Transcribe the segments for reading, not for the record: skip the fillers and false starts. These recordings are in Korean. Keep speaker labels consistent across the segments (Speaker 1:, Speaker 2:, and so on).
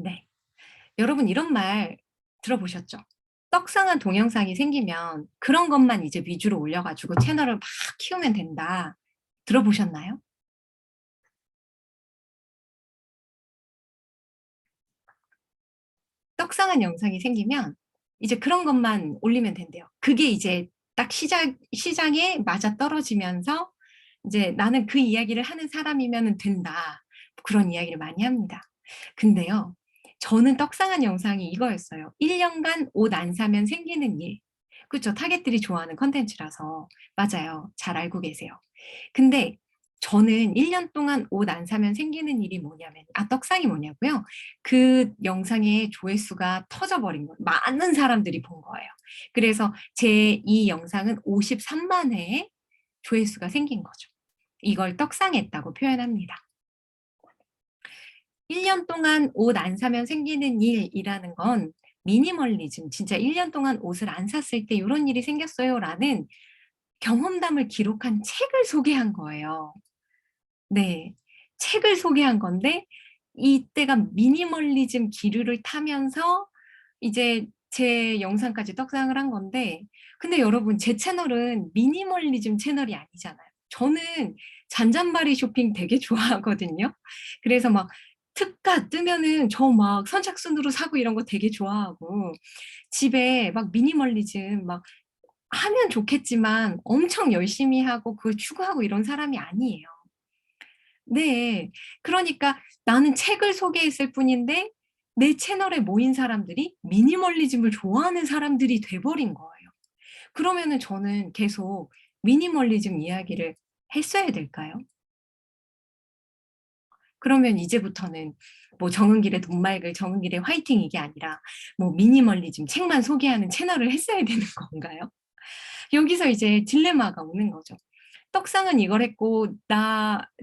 Speaker 1: 네. 여러분 이런 말 들어보셨죠? 떡상한 동영상이 생기면 그런 것만 이제 위주로 올려 가지고 채널을 막 키우면 된다. 들어보셨나요? 떡상한 영상이 생기면 이제 그런 것만 올리면 된대요. 그게 이제 딱 시장에 맞아떨어지면서 이제 '나는 그 이야기를 하는 사람이면은 된다.' 그런 이야기를 많이 합니다. 근데요. 저는 떡상한 영상이 이거였어요. 1 년간 옷 안 사면 생기는 일. 그쵸. 타겟들이 좋아하는 콘텐츠라서. 맞아요. 잘 알고 계세요. 근데 저는 1년 동안 옷 안 사면 생기는 일이 뭐냐면 떡상이 뭐냐고요? 그 영상의 조회수가 터져 버린 거예요. 많은 사람들이 본 거예요. 그래서 제 이 영상은 53만 회의 조회수가 생긴 거죠. 이걸 떡상했다고 표현합니다. 1년 동안 옷 안 사면 생기는 일이라는 건 미니멀리즘, 진짜 1년 동안 옷을 안 샀을 때 "요런 일이 생겼어요."라는 경험담을 기록한 책을 소개한 거예요. 네. 책을 소개한 건데 이때가 미니멀리즘 기류를 타면서 이제 제 영상까지 떡상을 한 건데, 근데 여러분 제 채널은 미니멀리즘 채널이 아니잖아요. 저는 잔잔바리 쇼핑 되게 좋아하거든요. 그래서 막 특가 뜨면은 저 막 선착순으로 사고 이런 거 되게 좋아하고, 집에 막 미니멀리즘 막 하면 좋겠지만 엄청 열심히 하고 그걸 추구하고 이런 사람이 아니에요. 네. 그러니까 나는 책을 소개했을 뿐인데 내 채널에 모인 사람들이 미니멀리즘을 좋아하는 사람들이 돼 버린 거예요. 그러면은 저는 계속 미니멀리즘 이야기를 했어야 될까요? 그러면 이제부터는 뭐 정은길의 돈 말글 정은길의 화이팅 이게 아니라 뭐 미니멀리즘 책만 소개하는 채널을 했어야 되는 건가요? 여기서 이제 딜레마가 오는 거죠. 떡상은 이걸 했고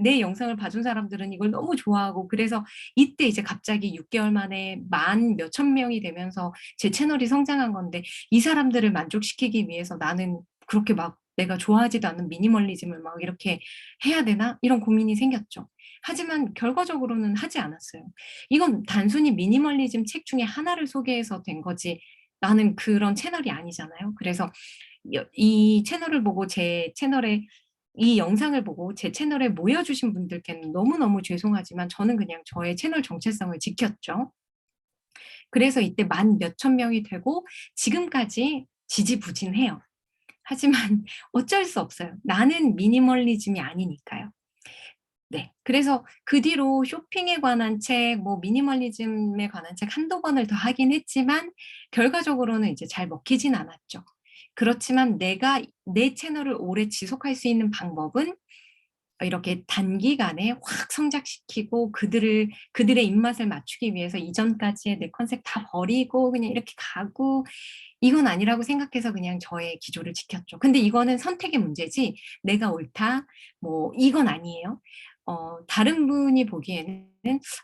Speaker 1: 내 영상을 봐준 사람들은 이걸 너무 좋아하고, 그래서 이때 이제 갑자기 6 개월 만에 만 몇천 명이 되면서 제 채널이 성장한 건데, 이 사람들을 만족시키기 위해서 나는 그렇게 막 내가 좋아하지도 않는 미니멀리즘을 막 이렇게 해야 되나? 이런 고민이 생겼죠. 하지만 결과적으로는 하지 않았어요. 이건 단순히 미니멀리즘 책 중에 하나를 소개해서 된 거지 나는 그런 채널이 아니잖아요. 그래서 이 채널을 보고 제 채널에 이 영상을 보고 제 채널에 모여 주신 분들께는 너무너무 죄송하지만 저는 그냥 저의 채널 정체성을 지켰죠. 그래서 이때 만 몇천 명이 되고 지금까지 지지부진해요. 하지만 어쩔 수 없어요. 나는 미니멀리즘이 아니니까요. 네. 그래서 그 뒤로 쇼핑에 관한 책, 뭐 미니멀리즘에 관한 책 한두 권을 더 하긴 했지만 결과적으로는 이제 잘 먹히진 않았죠. 그렇지만 내가 내 채널을 오래 지속할 수 있는 방법은 이렇게 단기간에 확 성장시키고 그들의 입맛을 맞추기 위해서 이전까지의 내 컨셉 다 버리고 그냥 이렇게 가고, 이건 아니라고 생각해서 그냥 저의 기조를 지켰죠. 근데 이거는 선택의 문제지 내가 옳다 뭐 이건 아니에요. 다른 분이 보기에는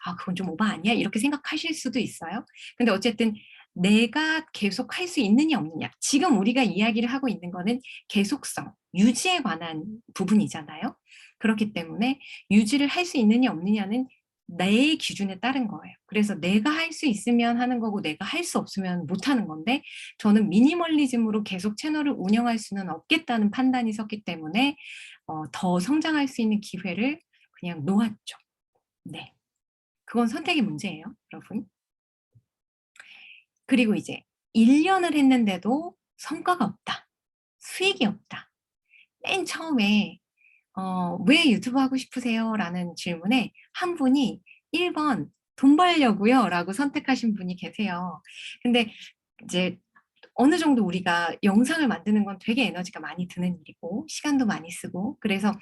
Speaker 1: '아 그건 좀 오바 아니야?' 이렇게 생각하실 수도 있어요. 근데 어쨌든 내가 계속 할 수 있느냐 없느냐. 지금 우리가 이야기를 하고 있는 거는 계속성, 유지에 관한 부분이잖아요. 그렇기 때문에 유지를 할 수 있느냐 없느냐는 내 기준에 따른 거예요. 그래서 내가 할 수 있으면 하는 거고 내가 할 수 없으면 못 하는 건데, 저는 미니멀리즘으로 계속 채널을 운영할 수는 없겠다는 판단이 섰기 때문에 더 성장할 수 있는 기회를 그냥 놓았죠. 네. 그건 선택의 문제예요, 여러분. 그리고 이제 1 년을 했는데도 성과가 없다. 수익이 없다. 맨 처음에 "왜 유튜브 하고 싶으세요?"라는 질문에 한 분이 1번 "돈 벌려고요." 라고 선택하신 분이 계세요. 근데 이제 어느 정도 우리가 영상을 만드는 건 되게 에너지가 많이 드는 일이고 시간도 많이 쓰고, 그래서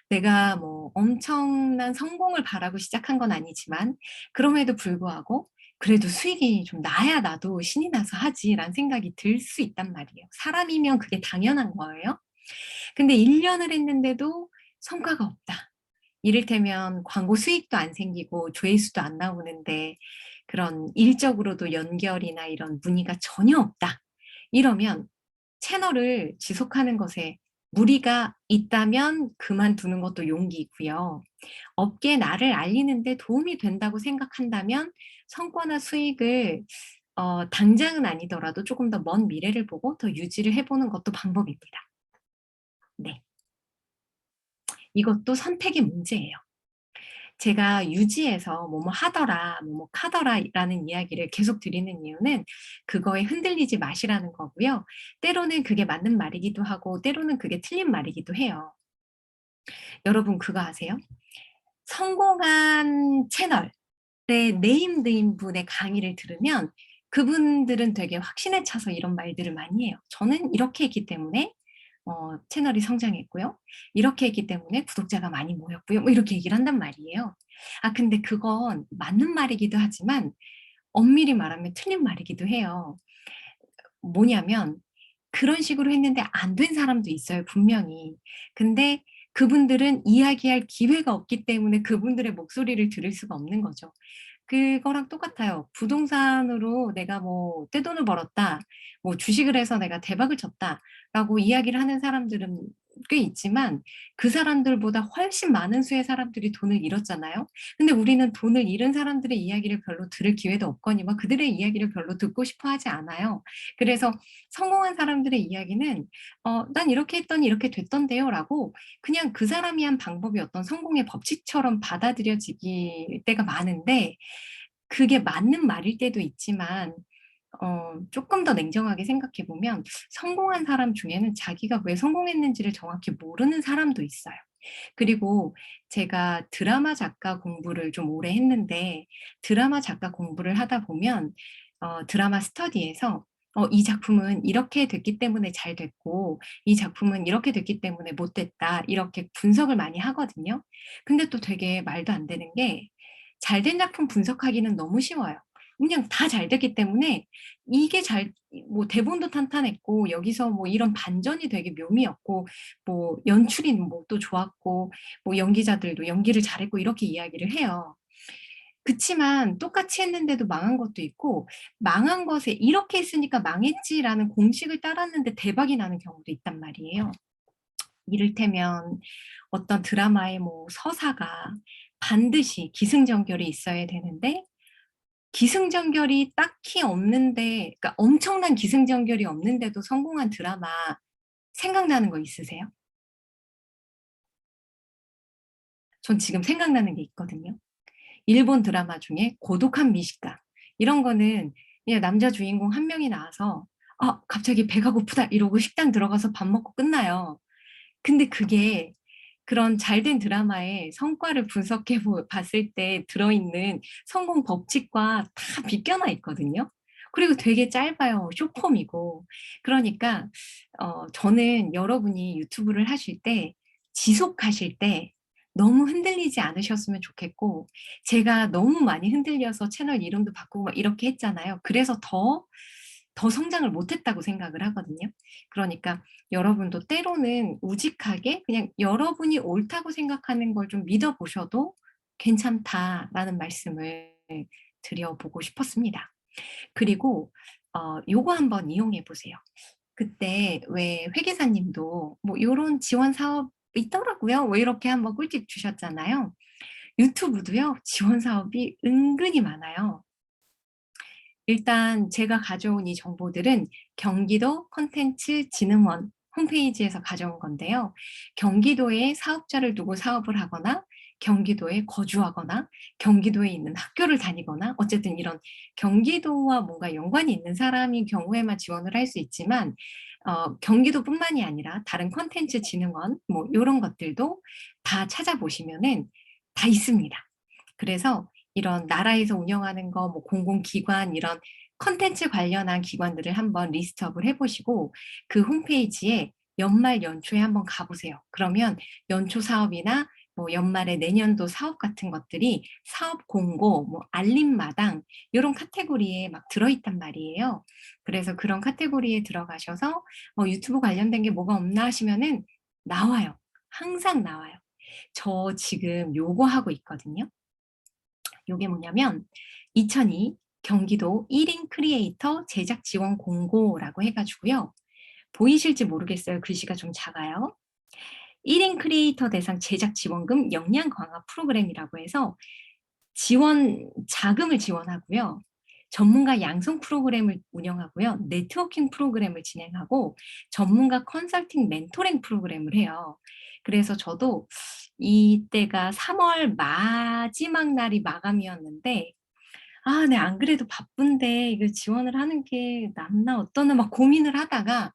Speaker 1: 내가 뭐 엄청난 성공을 바라고 시작한 건 아니지만 그럼에도 불구하고 '그래도 수익이 좀 나야 나도 신이 나서 하지.'라는 생각이 들 수 있단 말이에요. 사람이면 그게 당연한 거예요. 근데 1 년을 했는데도 성과가 없다. 이를테면 광고 수익도 안 생기고 조회수도 안 나오는데 그런 일적으로도 연결이나 이런 문의가 전혀 없다. 이러면 채널을 지속하는 것에 무리가 있다면 그만두는 것도 용기이고요. 업계에 나를 알리는데 도움이 된다고 생각한다면 성과나 수익을 당장은 아니더라도 조금 더 먼 미래를 보고 더 유지를 해보는 것도 방법입니다. 네. 이것도 선택의 문제예요. 제가 유지해서 뭐뭐 하더라, 뭐뭐 카더라라는 이야기를 계속 드리는 이유는 그거에 흔들리지 마시라는 거고요. 때로는 그게 맞는 말이기도 하고 때로는 그게 틀린 말이기도 해요. 여러분 그거 아세요? 성공한 채널에 네임드인 분의 강의를 들으면 그분들은 되게 확신에 차서 이런 말들을 많이 해요. 저는 이렇게 했기 때문에 채널이 성장했고요. 이렇게 했기 때문에 구독자가 많이 모였고요. 뭐 이렇게 얘기를 한단 말이에요. 근데 그건 맞는 말이기도 하지만 엄밀히 말하면 틀린 말이기도 해요. 뭐냐면 그런 식으로 했는데 안 된 사람도 있어요, 분명히. 근데 그분들은 이야기할 기회가 없기 때문에 그분들의 목소리를 들을 수가 없는 거죠. 그거랑 똑같아요. 부동산으로 내가 뭐 떼돈을 벌었다, 뭐 주식을 해서 내가 대박을 쳤다라고 이야기를 하는 사람들은 꽤 있지만 그 사람들보다 훨씬 많은 수의 사람들이 돈을 잃었잖아요. 근데 우리는 돈을 잃은 사람들의 이야기를 별로 들을 기회도 없거니와 그들의 이야기를 별로 듣고 싶어 하지 않아요. 그래서 성공한 사람들의 이야기는 난 이렇게 했더니 이렇게 됐던데요라고 그냥 그 사람이 한 방법이 어떤 성공의 법칙처럼 받아들여지기 때가 많은데 그게 맞는 말일 때도 있지만 조금 더 냉정하게 생각해 보면 성공한 사람 중에는 자기가 왜 성공했는지를 정확히 모르는 사람도 있어요. 그리고 제가 드라마 작가 공부를 좀 오래 했는데 드라마 작가 공부를 하다 보면 드라마 스터디에서 이 작품은 이렇게 됐기 때문에 잘 됐고 이 작품은 이렇게 됐기 때문에 못 됐다 이렇게 분석을 많이 하거든요. 근데 또 되게 말도 안 되는 게 잘된 작품 분석하기는 너무 쉬워요. 그냥 다 잘 됐기 때문에 이게 뭐 대본도 탄탄했고 여기서 뭐 이런 반전이 되게 묘미였고 뭐 연출이 뭐 또 좋았고 뭐 연기자들도 연기를 잘했고 이렇게 이야기를 해요. 그치만 똑같이 했는데도 망한 것도 있고 망한 것에 이렇게 했으니까 망했지라는 공식을 따랐는데 대박이 나는 경우도 있단 말이에요. 이를테면 어떤 드라마의 뭐 서사가 반드시 기승전결이 있어야 되는데 기승전결이 딱히 없는데 그러니까 엄청난 기승전결이 없는데도 성공한 드라마 생각나는 거 있으세요? 전 지금 생각나는 게 있거든요. 일본 드라마 중에 고독한 미식가 이런 거는 그냥 남자 주인공 한 명이 나와서 갑자기 배가 고프다 이러고 식당 들어가서 밥 먹고 끝나요. 근데 그게 그런 잘된 드라마의 성과를 분석해 봤을 때 들어있는 성공 법칙과 다 비껴나 있거든요. 그리고 되게 짧아요. 쇼폼이고. 그러니까 저는 여러분이 유튜브를 하실 때 지속하실 때 너무 흔들리지 않으셨으면 좋겠고 제가 너무 많이 흔들려서 채널 이름도 바꾸고 막 이렇게 했잖아요. 그래서 더 성장을 못했다고 생각을 하거든요. 그러니까 여러분도 때로는 우직하게 그냥 여러분이 옳다고 생각하는 걸 좀 믿어보셔도 괜찮다라는 말씀을 드려보고 싶었습니다. 그리고 요거 한번 이용해 보세요. 그때 왜 회계사님도 뭐 요런 지원 사업 있더라고요. 왜 이렇게 한번 꿀팁 주셨잖아요. 유튜브도요. 지원 사업이 은근히 많아요. 일단 제가 가져온 이 정보들은 경기도 콘텐츠진흥원 홈페이지에서 가져온 건데요. 경기도에 사업자를 두고 사업을 하거나 경기도에 거주하거나 경기도에 있는 학교를 다니거나 어쨌든 이런 경기도와 뭔가 연관이 있는 사람인 경우에만 지원을 할 수 있지만 경기도뿐만이 아니라 다른 콘텐츠진흥원 뭐 이런 것들도 다 찾아보시면은 다 있습니다. 그래서 이런 나라에서 운영하는 거, 뭐 공공기관 이런 컨텐츠 관련한 기관들을 한번 리스트업을 해보시고 그 홈페이지에 연말 연초에 한번 가보세요. 그러면 연초 사업이나 뭐 연말에 내년도 사업 같은 것들이 사업 공고, 뭐 알림마당 이런 카테고리에 막 들어있단 말이에요. 그래서 그런 카테고리에 들어가셔서 유튜브 관련된 게 뭐가 없나 하시면은 나와요. 항상 나와요. 저 지금 요거 하고 있거든요. 요게 뭐냐면 2002 경기도 1인 크리에이터 제작 지원 공고라고 해가지고요. 보이실지 모르겠어요. 글씨가 좀 작아요. 1인 크리에이터 대상 제작 지원금 역량 강화 프로그램이라고 해서 자금을 지원하고요. 전문가 양성 프로그램을 운영하고요. 네트워킹 프로그램을 진행하고 전문가 컨설팅 멘토링 프로그램을 해요. 그래서 저도 이때가 3월 마지막 날이 마감이었는데 네, 안 그래도 바쁜데 이거 지원을 하는 게 낫나 어떠나 막 고민을 하다가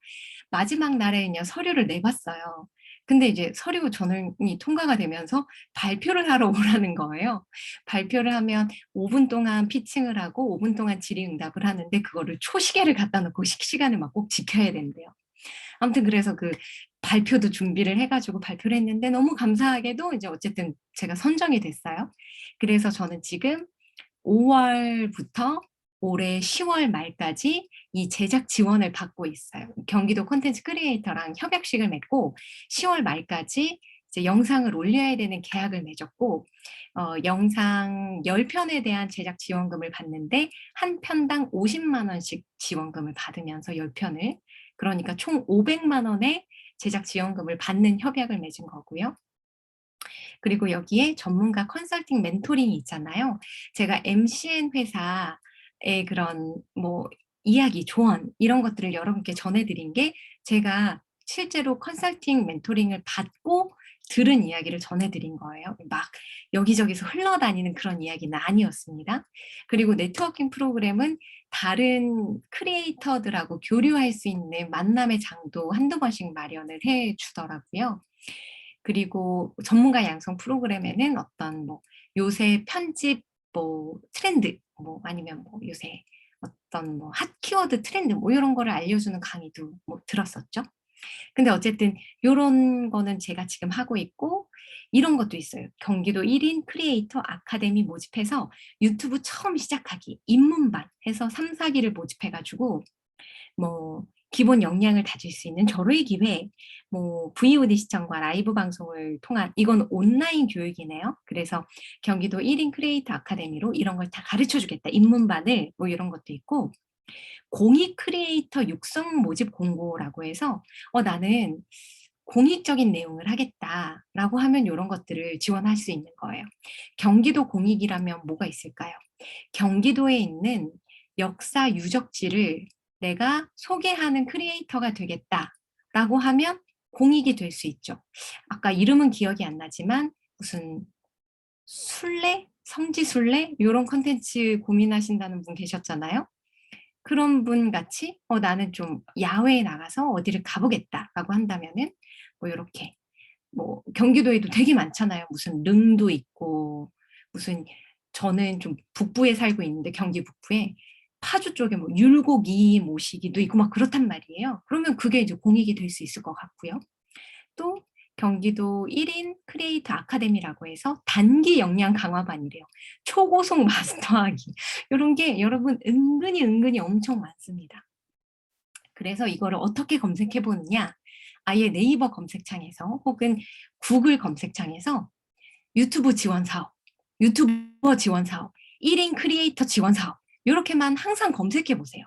Speaker 1: 마지막 날에 그냥 서류를 내봤어요. 근데 이제 서류 전형이 통과가 되면서 발표를 하러 오라는 거예요. 발표를 하면 5분 동안 피칭을 하고 5분 동안 질의응답을 하는데 그거를 초시계를 갖다 놓고 시간을 막 꼭 지켜야 된대요. 아무튼 그래서 그 발표도 준비를 해가지고 발표를 했는데 너무 감사하게도 이제 어쨌든 제가 선정이 됐어요. 그래서 저는 지금 5월부터 올해 10월 말까지 이 제작 지원을 받고 있어요. 경기도 콘텐츠 크리에이터랑 협약식을 맺고 10월 말까지 이제 영상을 올려야 되는 계약을 맺었고 영상 10편에 대한 제작 지원금을 받는데 한 편당 50만 원씩 지원금을 받으면서 10편을 그러니까 총 500만 원의 제작 지원금을 받는 협약을 맺은 거고요. 그리고 여기에 전문가 컨설팅 멘토링이 있잖아요. 제가 MCN 회사의 그런 뭐 이야기, 조언 이런 것들을 여러분께 전해드린 게 제가 실제로 컨설팅 멘토링을 받고 들은 이야기를 전해드린 거예요. 막 여기저기서 흘러다니는 그런 이야기는 아니었습니다. 그리고 네트워킹 프로그램은 다른 크리에이터들하고 교류할 수 있는 만남의 장도 한두 번씩 마련을 해 주더라고요. 그리고 전문가 양성 프로그램에는 어떤 뭐 요새 편집 뭐 트렌드 뭐 아니면 뭐 요새 어떤 뭐 핫 키워드 트렌드 뭐 이런 거를 알려주는 강의도 뭐 들었었죠. 근데 어쨌든 요런 거는 제가 지금 하고 있고 이런 것도 있어요. 경기도 1인 크리에이터 아카데미 모집해서 유튜브 처음 시작하기 입문반 해서 3, 4기를 모집해 가지고 뭐 기본 역량을 다질 수 있는 절호의 기회, 뭐 VOD 시청과 라이브 방송을 통한 이건 온라인 교육이네요. 그래서 경기도 1인 크리에이터 아카데미로 이런 걸 다 가르쳐 주겠다. 입문반을 뭐 이런 것도 있고 공익 크리에이터 육성 모집 공고라고 해서 나는 공익적인 내용을 하겠다라고 하면 이런 것들을 지원할 수 있는 거예요. 경기도 공익이라면 뭐가 있을까요? 경기도에 있는 역사 유적지를 내가 소개하는 크리에이터가 되겠다라고 하면 공익이 될 수 있죠. 아까 이름은 기억이 안 나지만 무슨 순례? 성지순례? 이런 컨텐츠 고민하신다는 분 계셨잖아요. 그런 분 같이 나는 좀 야외에 나가서 어디를 가보겠다라고 한다면은 뭐 이렇게 뭐 경기도에도 되게 많잖아요. 무슨 릉도 있고 무슨 저는 좀 북부에 살고 있는데 경기 북부에 파주 쪽에 뭐 율곡이 모시기도 있고 막 그렇단 말이에요. 그러면 그게 이제 공익이 될 수 있을 것 같고요. 또 경기도 1인 크리에이터 아카데미라고 해서 단기 역량 강화반이래요. 초고속 마스터하기. 이런 게 여러분 은근히 엄청 많습니다. 그래서 이거를 어떻게 검색해 보느냐? 아예 네이버 검색창에서 혹은 구글 검색창에서 유튜브 지원 사업, 유튜버 지원 사업, 1인 크리에이터 지원 사업 이렇게만 항상 검색해 보세요.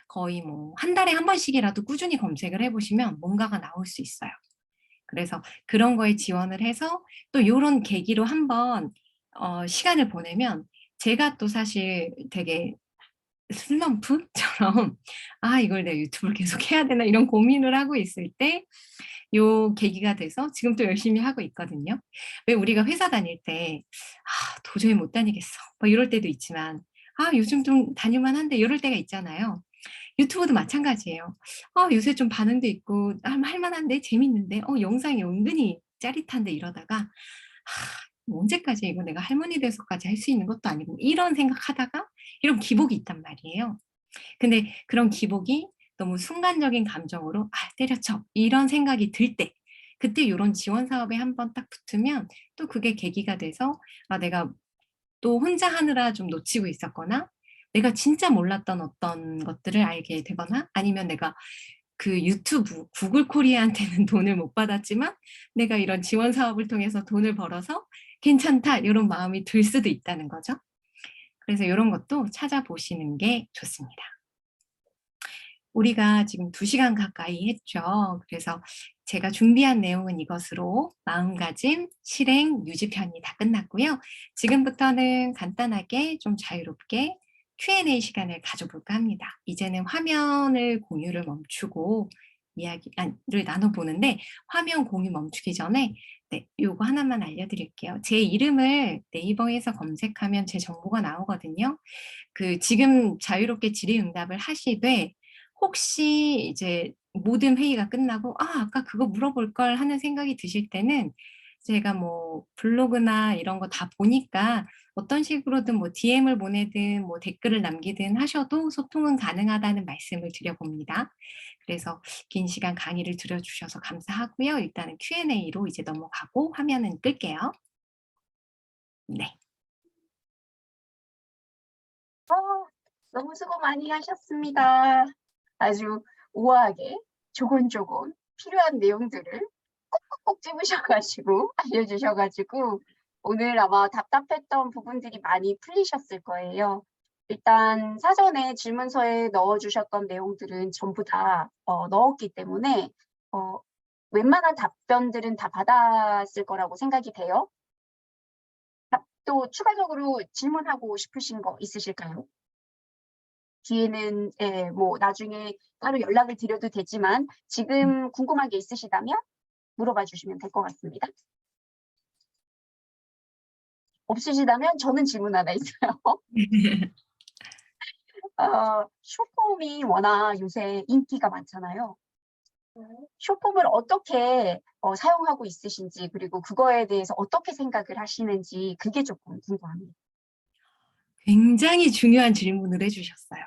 Speaker 1: 거의 뭐 한 달에 한 번씩이라도 꾸준히 검색을 해보시면 뭔가가 나올 수 있어요. 그래서 그런 거에 지원을 해서 또 요런 계기로 한번 시간을 보내면 제가 또 사실 되게 슬럼프처럼 '아 이걸 내가 유튜브를 계속 해야 되나?' 이런 고민을 하고 있을 때 요 계기가 돼서 지금 또 열심히 하고 있거든요. 왜 우리가 회사 다닐 때 '아 도저히 못 다니겠어.' 막 이럴 때도 있지만 '아 요즘 좀 다닐 만한데.' 이럴 때가 있잖아요. 유튜브도 마찬가지예요. '요새 좀 반응도 있고 할 만한데 재밌는데 영상이 은근히 짜릿한데.' 이러다가 '뭐 언제까지 이거 내가 할머니 돼서까지 할 수 있는 것도 아니고.' 이런 생각하다가 이런 기복이 있단 말이에요. 근데 그런 기복이 너무 순간적인 감정으로 '아 때려쳐.' 이런 생각이 들 때 그때 요런 지원 사업에 한번 딱 붙으면 또 그게 계기가 돼서 내가 또 혼자 하느라 좀 놓치고 있었거나 내가 진짜 몰랐던 어떤 것들을 알게 되거나 아니면 내가 그 유튜브 구글 코리아한테는 돈을 못 받았지만 내가 이런 지원 사업을 통해서 돈을 벌어서 '괜찮다.' 요런 마음이 들 수도 있다는 거죠. 그래서 요런 것도 찾아보시는 게 좋습니다. 우리가 지금 2시간 가까이 했죠. 그래서 제가 준비한 내용은 이것으로 마음가짐, 실행, 유지편이 다 끝났고요. 지금부터는 간단하게 좀 자유롭게 Q&A 시간을 가져볼까 합니다. 이제는 화면을 공유를 멈추고 이야기를 나눠보는데 화면 공유 멈추기 전에 네, 요거 하나만 알려드릴게요. 제 이름을 네이버에서 검색하면 제 정보가 나오거든요. 지금 자유롭게 질의응답을 하시되 혹시 이제 모든 회의가 끝나고 아까 그거 물어볼 걸 하는 생각이 드실 때는 제가 뭐 블로그나 이런 거 다 보니까 어떤 식으로든 뭐 DM을 보내든 뭐 댓글을 남기든 하셔도 소통은 가능하다는 말씀을 드려봅니다. 그래서 긴 시간 강의를 들어주셔서 감사하고요. 일단은 Q&A로 이제 넘어가고 화면은 끌게요. 네.
Speaker 2: 너무 수고 많이 하셨습니다. 아주 우아하게 조곤조곤 필요한 내용들을 꼭꼭꼭 집으셔가지고 알려주셔가지고 오늘 아마 답답했던 부분들이 많이 풀리셨을 거예요. 일단 사전에 질문서에 넣어주셨던 내용들은 전부 다 넣었기 때문에 웬만한 답변들은 다 받았을 거라고 생각이 돼요. 또 추가적으로 질문하고 싶으신 거 있으실까요? 뒤에는 뭐 나중에 따로 연락을 드려도 되지만 지금 궁금한 게 있으시다면 물어봐 주시면 될 것 같습니다. 없으시다면 저는 질문 하나 있어요. 숏폼이 워낙 요새 인기가 많잖아요. 숏폼을 어떻게 사용하고 있으신지 그리고 그거에 대해서 어떻게 생각을 하시는지 그게 조금 궁금합니다.
Speaker 1: 굉장히 중요한 질문을 해주셨어요.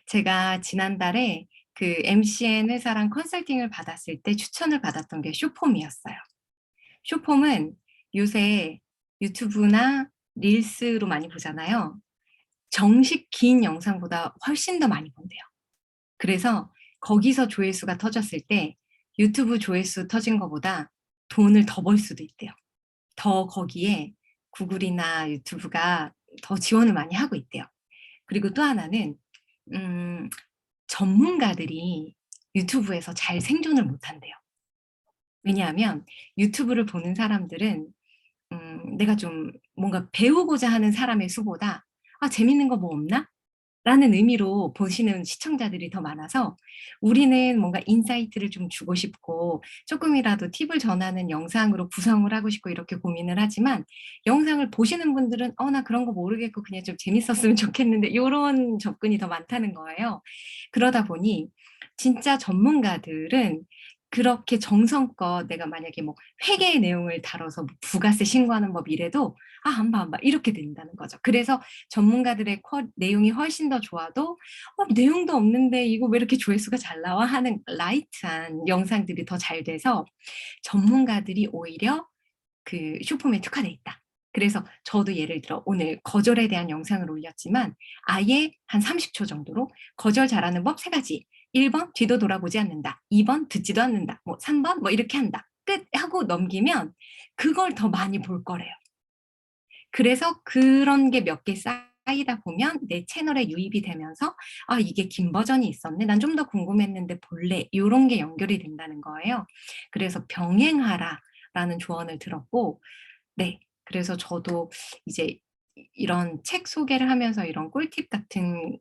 Speaker 1: 제가 지난달에 MCN 회사랑 컨설팅을 받았을 때 추천을 받았던 게 숏폼이었어요. 숏폼은 요새 유튜브나 릴스로 많이 보잖아요. 정식 긴 영상보다 훨씬 더 많이 본대요. 그래서 거기서 조회수가 터졌을 때 유튜브 조회수 터진 것보다 돈을 더 벌 수도 있대요. 더 거기에 구글이나 유튜브가 더 지원을 많이 하고 있대요. 그리고 또 하나는 전문가들이 유튜브에서 잘 생존을 못한대요. 왜냐하면 유튜브를 보는 사람들은 내가 좀 뭔가 배우고자 하는 사람의 수보다 재밌는 거 뭐 없나? 라는 의미로 보시는 시청자들이 더 많아서 우리는 뭔가 인사이트를 좀 주고 싶고 조금이라도 팁을 전하는 영상으로 구성을 하고 싶고 이렇게 고민을 하지만 영상을 보시는 분들은 나 그런 거 모르겠고 그냥 좀 재밌었으면 좋겠는데 이런 접근이 더 많다는 거예요. 그러다 보니 진짜 전문가들은 그렇게 정성껏 내가 만약에 뭐 회계의 내용을 다뤄서 뭐 부가세 신고하는 법 이래도 안 봐 이렇게 된다는 거죠. 그래서 전문가들의 내용이 훨씬 더 좋아도 내용도 없는데 이거 왜 이렇게 조회수가 잘 나와 하는 라이트한 영상들이 더 잘 돼서 전문가들이 오히려 숏폼에 특화돼 있다. 그래서 저도 예를 들어 오늘 거절에 대한 영상을 올렸지만 아예 한 30초 정도로 거절 잘하는 법 3가지. 1번 뒤도 돌아보지 않는다. 2번 듣지도 않는다. 3번 뭐 이렇게 한다. 끝 하고 넘기면 그걸 더 많이 볼 거래요. 그래서 그런 게 몇 개 쌓이다 보면 내 채널에 유입이 되면서 이게 긴 버전이 있었네. 난 좀 더 궁금했는데 볼래. 이런 게 연결이 된다는 거예요. 그래서 병행하라라는 조언을 들었고 네. 그래서 저도 이제 이런 책 소개를 하면서 이런 꿀팁 같은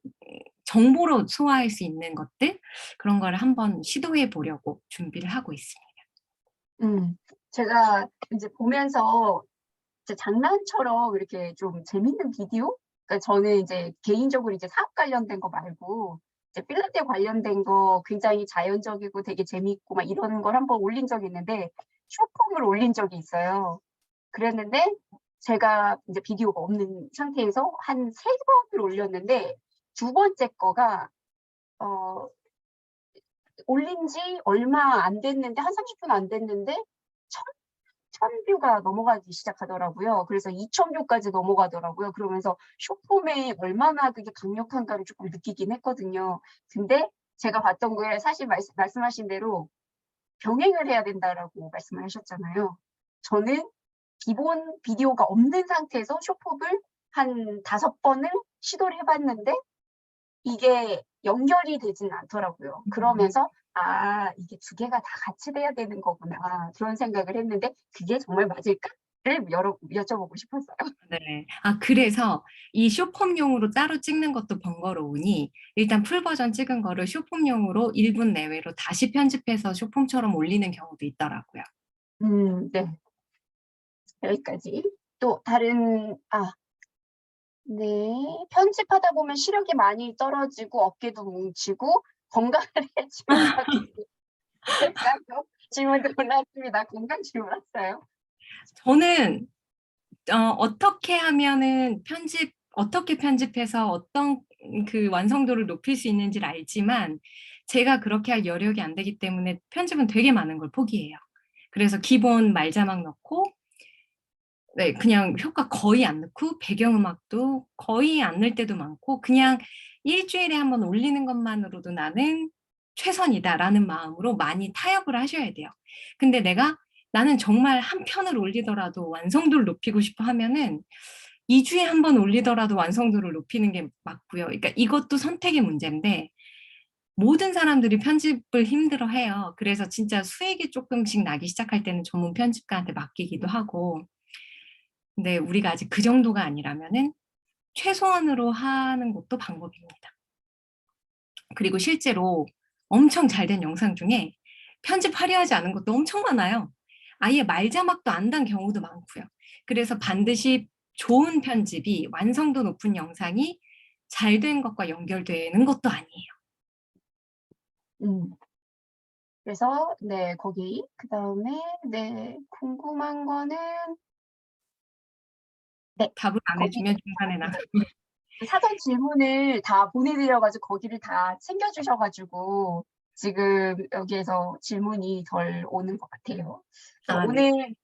Speaker 1: 정보로 소화할 수 있는 것들 그런 거를 한번 시도해 보려고 준비를 하고 있습니다.
Speaker 2: 제가 이제 보면서 진짜 장난처럼 이렇게 좀 재밌는 비디오? 그러니까 저는 이제 개인적으로 이제 사업 관련된 거 말고 이제 필라테 관련된 거 굉장히 자연적이고 되게 재밌고 막 이런 걸 한번 올린 적이 있는데 숏폼을 올린 적이 있어요. 그랬는데 제가 이제 비디오가 없는 상태에서 한 3번을 올렸는데 2번째 거가 올린 지 얼마 안 됐는데 한 30분 안 됐는데 1000뷰가 넘어가기 시작하더라고요. 그래서 2000뷰까지 넘어가더라고요. 그러면서 숏폼에 얼마나 그게 강력한가를 조금 느끼긴 했거든요. 근데 제가 봤던 거에 사실 말씀하신 대로 병행을 해야 된다라고 말씀을 하셨잖아요. 저는 기본 비디오가 없는 상태에서 숏폼을 한 5번을 시도를 해봤는데 이게 연결이 되진 않더라고요. 그러면서 아, 이게 두 개가 다 같이 돼야 되는 거구나. 그런 생각을 했는데 그게 정말 맞을까?를 여쭤보고 싶었어요.
Speaker 1: 네. 아, 그래서 이 쇼폼용으로 따로 찍는 것도 번거로우니 일단 풀 버전 찍은 거를 쇼폼용으로 1분 내외로 다시 편집해서 쇼폼처럼 올리는 경우도 있더라고요.
Speaker 2: 네. 여기까지. 또 다른, 네. 편집하다 보면 시력이 많이 떨어지고 어깨도 뭉치고 건강을 해치면서 될까요? 질문도 올랐습니다. 건강 질문 왔어요.
Speaker 1: 저는 어떻게 하면은 어떻게 편집해서 어떤 그 완성도를 높일 수 있는지를 알지만 제가 그렇게 할 여력이 안 되기 때문에 편집은 되게 많은 걸 포기해요. 그래서 기본 말자막 넣고 네, 그냥 효과 거의 안 넣고 배경음악도 거의 안 넣을 때도 많고 그냥 일주일에 한번 올리는 것만으로도 나는 최선이다라는 마음으로 많이 타협을 하셔야 돼요. 근데 나는 정말 한 편을 올리더라도 완성도를 높이고 싶어 하면은 2주에 한 번 올리더라도 완성도를 높이는 게 맞고요. 그러니까 이것도 선택의 문제인데 모든 사람들이 편집을 힘들어해요. 그래서 진짜 수익이 조금씩 나기 시작할 때는 전문 편집가한테 맡기기도 하고 근데 우리가 아직 그 정도가 아니라면은 최소한으로 하는 것도 방법입니다. 그리고 실제로 엄청 잘 된 영상 중에 편집하려 하지 않은 것도 엄청 많아요. 아예 말자막도 안 단 경우도 많고요. 그래서 반드시 좋은 편집이 완성도 높은 영상이 잘 된 것과 연결되는 것도 아니에요.
Speaker 2: 음. 그래서 네, 거기 그다음에 네, 궁금한 거는 네,
Speaker 1: 답을 안
Speaker 2: 거기
Speaker 1: 해주면 중간에 나.
Speaker 2: 네. 사전 질문을 다 보내드려 가지고 거기를 다 챙겨 주셔 가지고 지금 여기에서 질문이 덜 오는 것 같아요. 그래서
Speaker 1: 아, 네.
Speaker 2: 오늘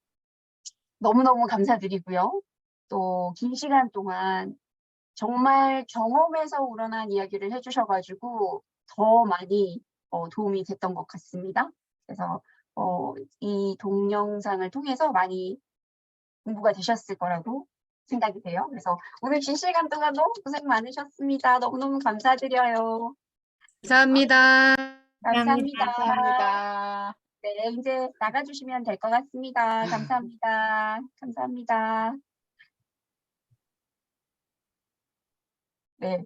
Speaker 2: 너무너무 감사드리고요. 또 긴 시간 동안 정말 경험에서 우러난 이야기를 해 주셔 가지고 더 많이 도움이 됐던 것 같습니다. 그래서 이 동영상을 통해서 많이 공부가 되셨을 거라고 생각이 돼요. 그래서 오늘 긴 시간 동안 너무 고생 많으셨습니다. 너무너무 감사드려요.
Speaker 3: 감사합니다.
Speaker 2: 감사합니다.
Speaker 3: 감사합니다.
Speaker 2: 네, 이제 나가 주시면 될 것 같습니다. 감사합니다. 감사합니다. 네.